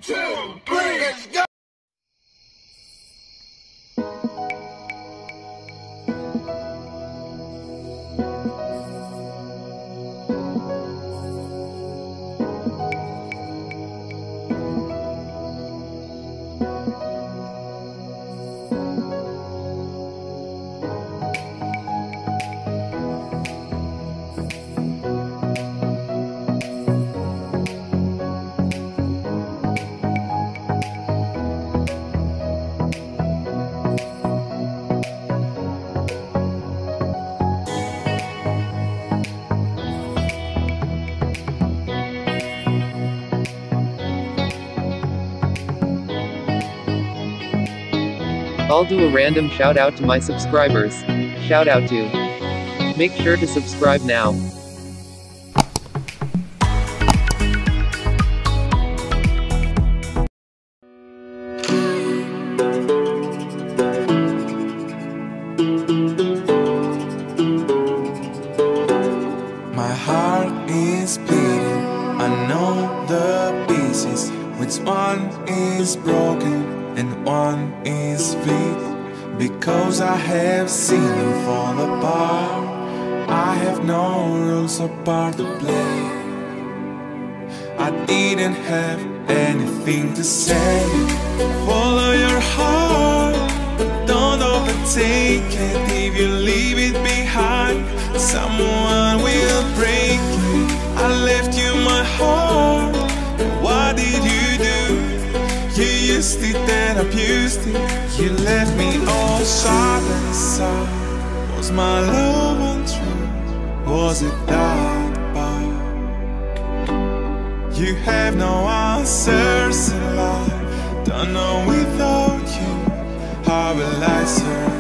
2, 3, let's go! I'll do a random shout out to my subscribers. Shout out to. Make sure to subscribe now. My heart is beating, I know the pieces. Which one is broken and one is weak? Because I have seen them fall apart. I have no rules or part to play. I didn't have anything to say. Follow your heart, but don't overtake it. If you leave it behind, someone will break you. I left you my heart, and what did you do? You used it and abused it. You left me all side and side. Was my love untrue? Was it that bad? You have no answers in life. Don't know without you, how will I survive?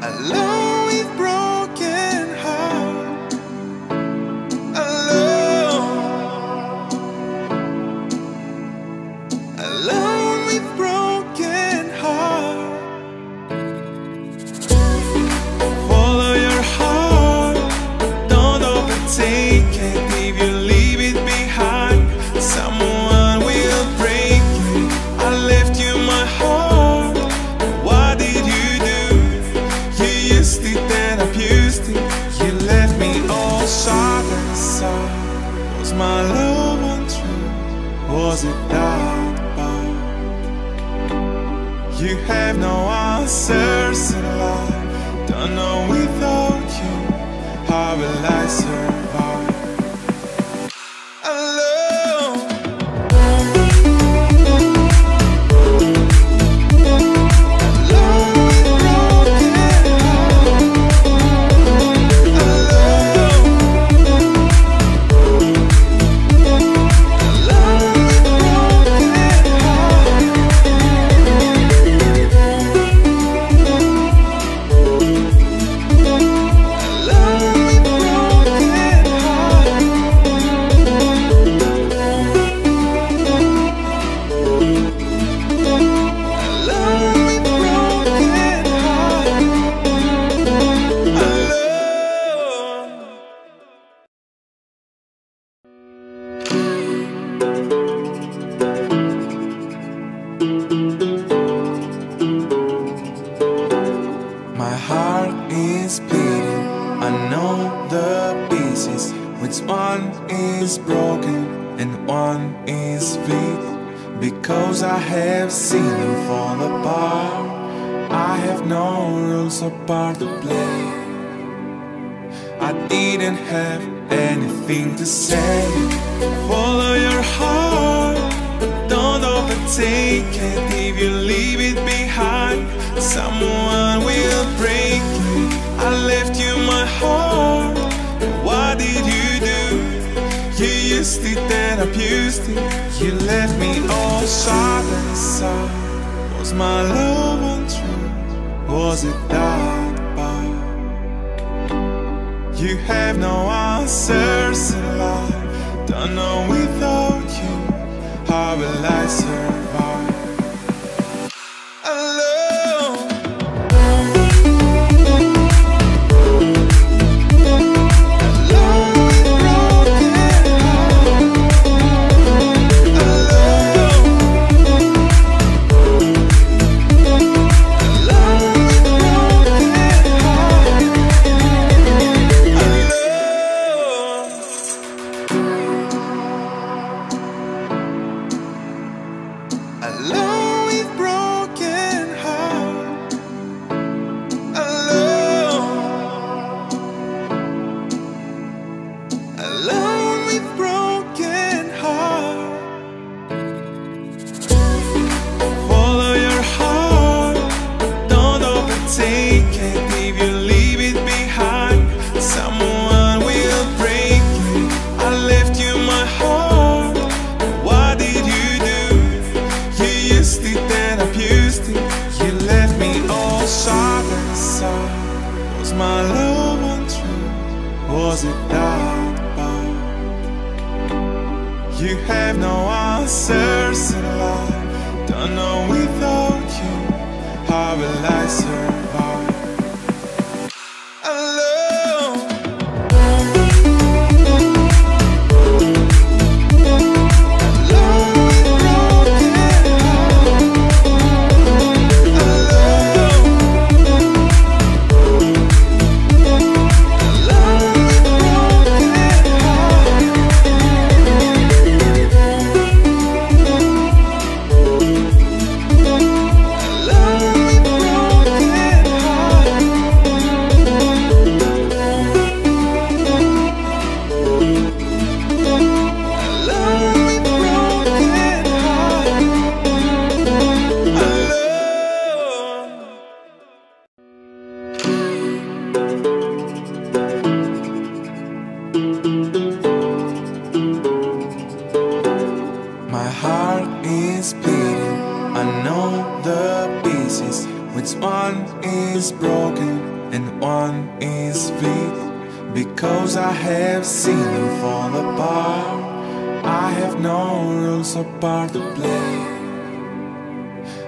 Alone with broken heart, alone with broken heart. Follow your heart, don't overtake it. If you leave it behind, someone will break you. I left you my heart, what did you do? You used it and abused it. You left me all side and side. Was my love untrue? Was it that bad? You have no answers in life. Don't know without you, how will I survive? Alone. My heart is beating, I know the pieces. Which one is broken and one is weak? Because I have seen them fall apart. I have no rules or part to play. I didn't have anything to say. Follow your heart, but don't overtake it. If you leave it behind, someone will break you. I left you my heart, and what did you do? You used it cie𝗁𝗵𝗲𝗿. You left me all side and side. Was my love untrue? Was it that bad? You have no answers in life. Don't know without you, how will I survive? Alone. Alone with broken heart. Alone. Alone with broken heart. Follow your heart, don't overtake it. If you leave it behind, someone will break it. I left you my heart. What did you do? You used it and abused it. You left me all side and side. Was my love untrue? Was it that bad? You have no answers in life. Don't know without you, how will I survive? Alone. My heart is beating. I know the pieces. Which one is broken and one is weak? Because I have seen them fall apart. I have no rules or part to play.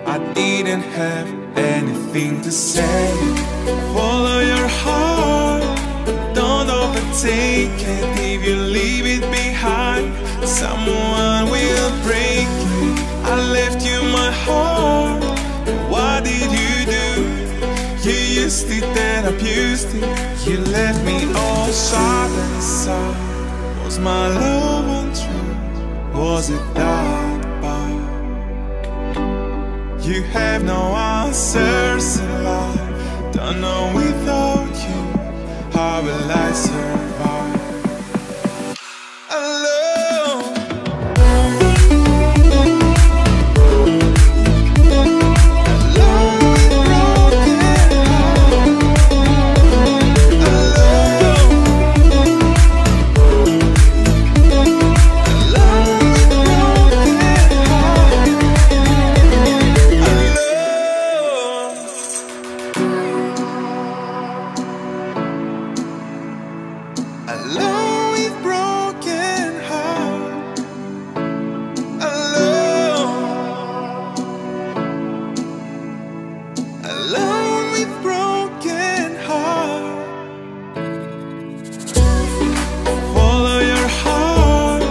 I didn't have anything to say. Follow your heart, don't overtake it. If you leave it behind, someone will break it. I left you my heart. What did you do? You used it and abused it. You left me all side and side. Was my love untrue? Was it that bad? You have no answers in life. Don't know without you, how will I survive? Alone. Alone with broken heart. Alone. Alone with broken heart. Follow your heart,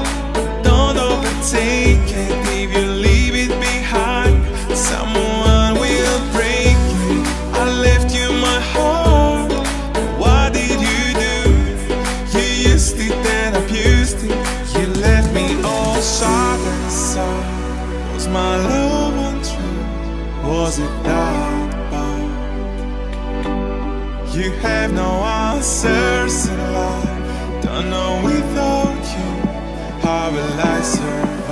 don't overtake it. If you leave it behind, someone will break it. I left you my heart. What did you do? You used it and abused it. You left me all side and side. Was my love untrue? Was it that bad? You have no answers in life. Don't know without you, how will I survive?